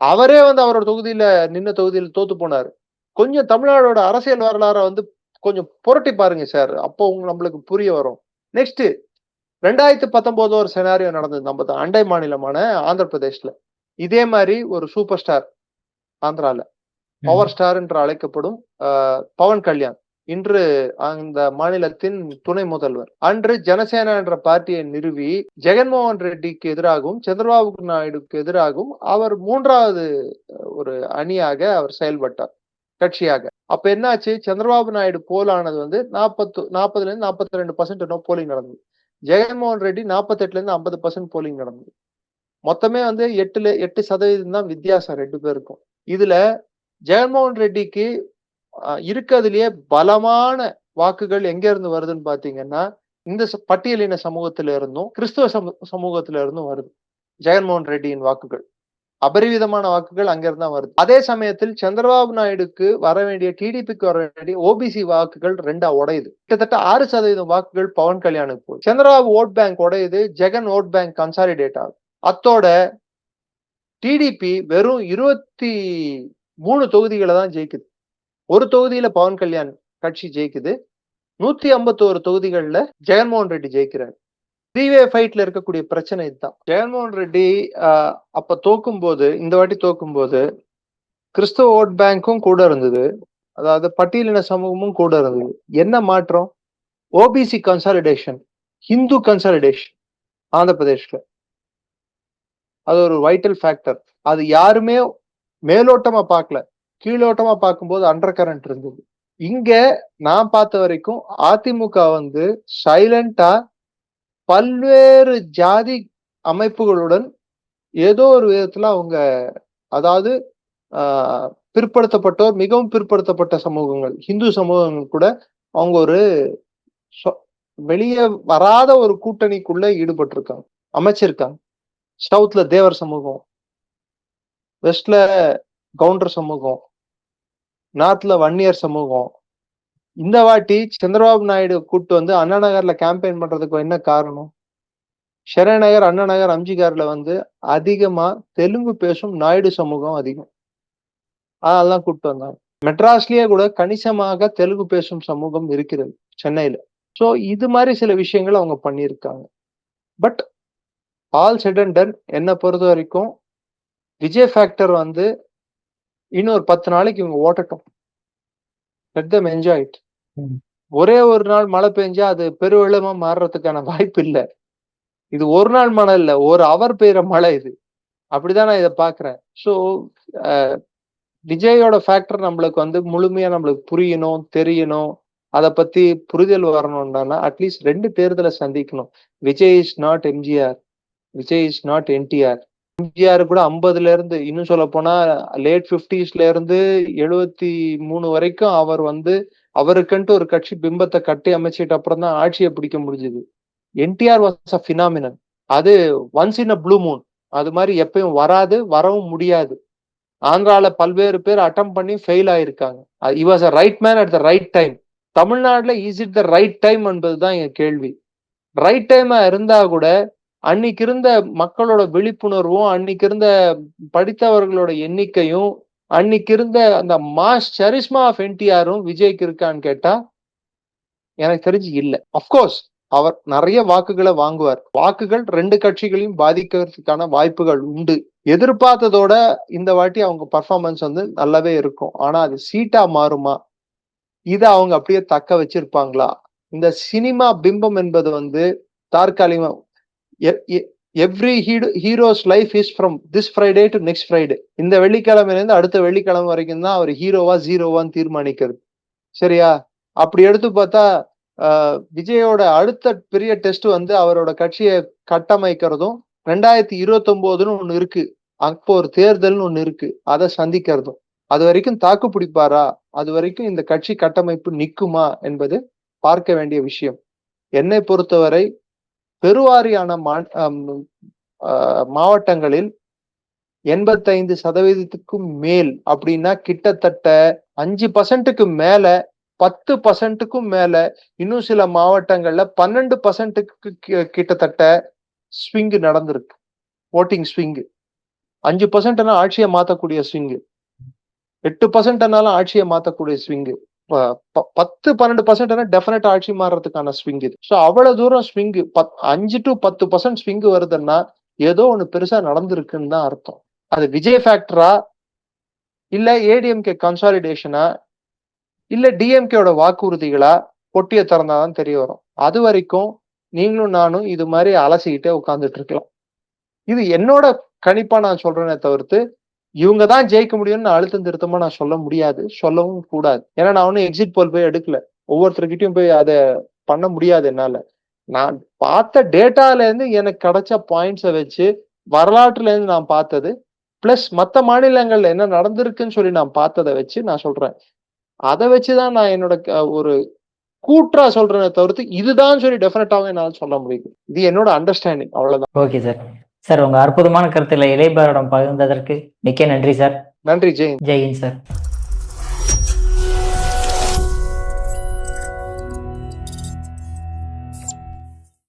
Speaker 1: அவரே அவரோட தொகுதியில தொகுதியில தோத்து போனாரு. கொஞ்சம் தமிழ்நாடோட அரசியல் வரலாற கொஞ்சம் புரட்டி பாருங்க சார். அப்போ நம்மளுக்கு புரிய வரும். நெக்ஸ்ட் 2019 ஒரு செனாரியோ நடந்தது நம்ம அண்டை மாநிலமான ஆந்திர பிரதேஷ்ல. இதே மாதிரி ஒரு சூப்பர் ஸ்டார் ஆந்திரால பவர் ஸ்டார் என்று அழைக்கப்படும் பவன் கல்யாண் இன்று அந்த மாநிலத்தின் துணை முதல்வர். அன்று ஜனசேனா என்ற பார்ட்டியை நிறுவி ஜெகன்மோகன் ரெட்டிக்கு எதிராகவும் சந்திரபாபு நாயுடுக்கு எதிராகவும் அவர் 3வது ஒரு அணியாக அவர் செயல்பட்டார், கட்சியாக. அப்ப என்னாச்சு? சந்திரபாபு நாயுடு போலானது 40% 42% போலிங் நடந்தது. ஜெகன்மோகன் ரெட்டி 48% 50% போலிங் நடந்தது. மொத்தமே 8% தான் வித்தியாசம் 2 பேருக்கும். இதுல ஜெகன்மோகன் ரெட்டிக்கு இருக்கிறதுலயே பலமான வாக்குகள் எங்க இருந்து வருதுன்னு பாத்தீங்கன்னா, இந்த பட்டியலின சமூகத்தில இருந்தும் கிறிஸ்துவ சமூகத்தில இருந்தும் வருது. ஜெகன்மோகன் ரெட்டியின் வாக்குகள், அபரிவிதமான வாக்குகள் அங்க இருந்தா வருது. அதே சமயத்தில் சந்திரபாபு நாயுடுக்கு வர வேண்டிய, டிடிபிக்கு வர வேண்டிய ஓபிசி வாக்குகள் 2ஆ உடையுது. கிட்டத்தட்ட 6% வாக்குகள் பவன் கல்யாணுக்கு போகுது. சந்திரபாபு ஓட் பேங்க் உடையுது, ஜெகன் ஓட் பேங்க் கன்சாலிடேட் ஆகுது. அத்தோட டிடிபி வெறும் 23 தொகுதிகளை தான் ஜெயிக்குது. ஒரு தொகுதியில பவன் கல்யாண் கட்சி ஜெயிக்குது. 151 தொகுதிகள்ல ஜெகன்மோகன் ரெட்டி ஜெயிக்கிறார். 3-வே ஃபைட்ல இருக்கக்கூடிய பிரச்சனை இதுதான். ஜெகன்மோகன் ரெட்டி அப்ப தோக்கும்போது, இந்த வாட்டி தோக்கும்போது கிறிஸ்தவ ஓட் பேங்க்கும் கூட இருந்தது, அதாவது பட்டியலின சமூகமும் கூட இருந்தது. என்ன மாற்றம்? OBC consolidation, Hindu consolidation Andhra பிரதேஷ்ல. அது ஒரு வைட்டல் ஃபேக்டர். அது யாருமே மேலோட்டமா பார்க்கல, கீழோட்டமா பார்க்கும்போது அண்டர் கரண்ட் இருந்தது. இங்க நான் பார்த்த வரைக்கும் அதிமுக சைலண்டா பல்வேறு ஜாதி அமைப்புகளுடன் ஏதோ ஒரு விதத்துல அவங்க, அதாவது பிற்படுத்தப்பட்டோர், மிகவும் பிற்படுத்தப்பட்ட சமூகங்கள், இந்து சமூகங்கள் கூட அவங்க ஒரு வெளியே வராத ஒரு கூட்டணிக்குள்ள ஈடுபட்டிருக்காங்க, அமைச்சிருக்காங்க. சவுத்ல தேவர் சமூகம், வெஸ்ட்ல கவுண்டர் சமூகம், நார்த்ல வன்னியர் சமூகம். இந்த வாட்டி சந்திரபாபு நாயுடு கூட்டு அண்ணா நகர்ல கேம்பெயின் பண்றதுக்கு என்ன காரணம்? ஷெரே நகர், அண்ணா நகர், அம்ஜிகார்ல அதிகமா தெலுங்கு பேசும் நாயுடு சமூகம் அதிகம், அதெல்லாம் கூப்பிட்டு வந்தாங்க. மெட்ராஸ்லயே கூட கணிசமாக தெலுங்கு பேசும் சமூகம் இருக்கிறது சென்னையில. சோ இது மாதிரி சில விஷயங்கள் அவங்க பண்ணியிருக்காங்க. But all set and done, என்னை பொறுத்த வரைக்கும் விஜய் ஃபேக்டர் இன்னொரு 10 நாளைக்கு இவங்க ஓட்டட்டும். Let them enjoy it. ஒரே ஒரு நாள் மழை பெஞ்சா அது பெருவெள்ளமா மாறுறதுக்கான வாய்ப்பு இல்லை. இது ஒரு நாள் மழை இல்ல, ஒரு அவர் பெய்யற மழை இது. அப்படிதான் நான் இதை பாக்குறேன். ஸோ விஜயோட ஃபேக்டர் நம்மளுக்கு முழுமையா நம்மளுக்கு புரியணும், தெரியணும், அதை பத்தி புரிதல் வரணும்னா அட்லீஸ்ட் 2 தேர்தலை சந்திக்கணும். Vijay is not MGR, Vijay is not NTR. MGR கூட 50ல இருந்து, இன்னும் சொல்ல போனா லேட் 50ஸ்ல இருந்து 73 வரைக்கும் அவர் அவருக்குன்ட்டு ஒரு கட்சி பிம்பத்தை கட்டி அமைச்சிட்டு அப்புறம் தான் ஆட்சியை பிடிக்க முடிஞ்சது. NTR was a phenomenon. அது once in a blue moon. அது மாதிரி எப்பயும் வராது, வரவும் முடியாது. ஆந்திரால பல்வேறு பேர் அட்டம் பண்ணி ஃபெயில் ஆயிருக்காங்க. he was a right man at the right time. தமிழ்நாட்டுல is it the right time என்பதுதான் என் கேள்வி. ரைட் டைமா இருந்தா கூட அன்னைக்கு இருந்த மக்களோட விழிப்புணர்வும், அன்னைக்கு இருந்த படித்தவர்களோட எண்ணிக்கையும், அன்னைக்கு இருந்த அந்த மாஸ் சரிஸ்மா ஆஃப் என்டிஆரும் விஜய்க்கு இருக்கான்னு கேட்டா எனக்கு தெரிஞ்சு இல்ல. அப்கோர்ஸ் அவர் நிறைய வாக்குகளை வாங்குவார். வாக்குகள் 2 கட்சிகளையும் பாதிக்கிறதுக்கான வாய்ப்புகள் உண்டு. எதிர்பார்த்ததோட இந்த வாட்டி அவங்க பர்ஃபார்மன்ஸ் நல்லாவே இருக்கும். ஆனா அது சீட்டா மாறுமா? இதை அவங்க அப்படியே தக்க வச்சிருப்பாங்களா? இந்த சினிமா பிம்பம் என்பது தற்காலிகமா. Every hero's life is from this Friday to next Friday. இந்த வெள்ளிக்கிழமையில இருந்து அடுத்த வெள்ளிக்கிழமை வரைக்கும் தான் அவர் ஹீரோவா ஜீரோவான்னு தீர்மானிக்கிறது. சரியா? அப்படி எடுத்து பார்த்தா விஜயோட அடுத்த பெரிய டெஸ்ட் அவரோட கட்சியை கட்டமைக்கிறதும் 2029ன்னு ஒண்ணு இருக்கு. அப்போ ஒரு தேர்தல்னு ஒண்ணு இருக்கு, அதை சந்திக்கிறதும். அது வரைக்கும் தாக்கு பிடிப்பாரா, அது வரைக்கும் இந்த கட்சி கட்டமைப்பு நிக்குமா என்பது பார்க்க வேண்டிய விஷயம். என்னை பொறுத்தவரை பெருவாரியான மாவட்டங்களில் 85% மேல் அப்படின்னா கிட்டத்தட்ட 5% மேல 10%க்கும் மேல, இன்னும் சில மாவட்டங்கள்ல 12%க்கு கிட்டத்தட்ட ஸ்விங் நடந்திருக்கு. ஓட்டிங் ஸ்விங் 5% ஆட்சியை மாத்தக்கூடிய ஸ்விங், 8% ஆட்சியை மாத்தக்கூடிய ஸ்விங், 10-12% டெஃபினட் ஆட்சி மாறுறதுக்கான ஸ்விங் இது. ஸோ அவ்வளவு தூரம் ஸ்விங் 5 to 10% ஸ்விங் வருதுன்னா ஏதோ ஒண்ணு பெருசா நடந்திருக்குன்னு தான் அர்த்தம். அது விஜய் ஃபேக்டரா, இல்ல ஏடிஎம்கே கன்சாலிடேஷனா, இல்ல டிஎம்கேயோட வாக்குறுதிகளா, பொட்டியை திறந்தாதான் தெரிய வரும். அது வரைக்கும் நீங்களும் நானும் இது மாதிரி அலசிக்கிட்டே உட்கார்ந்துட்டு இருக்கலாம். இது என்னோட கணிப்பா நான் சொல்றேனே தவிர்த்து இவங்க தான் ஜெயிக்க முடியும்னு அழுத்தம் திருத்தமா நான் சொல்ல முடியாது, சொல்லவும் கூடாது. ஏன்னா நான் ஒன்னும் எக்ஸிட் போல் போய் எடுக்கல, ஒவ்வொருத்தருக்கிட்டையும் போய் அதை பண்ண முடியாது என்னால. நான் பார்த்த டேட்டால இருந்து எனக்கு கிடைச்ச பாயிண்ட்ஸை வச்சு, வரலாற்றுல இருந்து நான் பார்த்தது பிளஸ் மத்த மாநிலங்கள்ல என்ன நடந்திருக்குன்னு சொல்லி நான் பார்த்ததை வச்சு நான் சொல்றேன். அதை வச்சுதான் நான் என்னோட ஒரு கூற்றா சொல்றேனே தவிர்த்து இதுதான் சொல்லி டெஃபினட்டாவும் என்னால சொல்ல முடியுது. இது என்னோட அண்டர்ஸ்டாண்டிங், அவ்வளவுதான்.
Speaker 2: Okay sir. சார், உங்க அற்புதமான கருத்துல இளையபாரிடம் பகிர்ந்ததற்கு மிக்க நன்றி சார்.
Speaker 1: நன்றி. ஜெய்
Speaker 2: ஜெயின் சார்.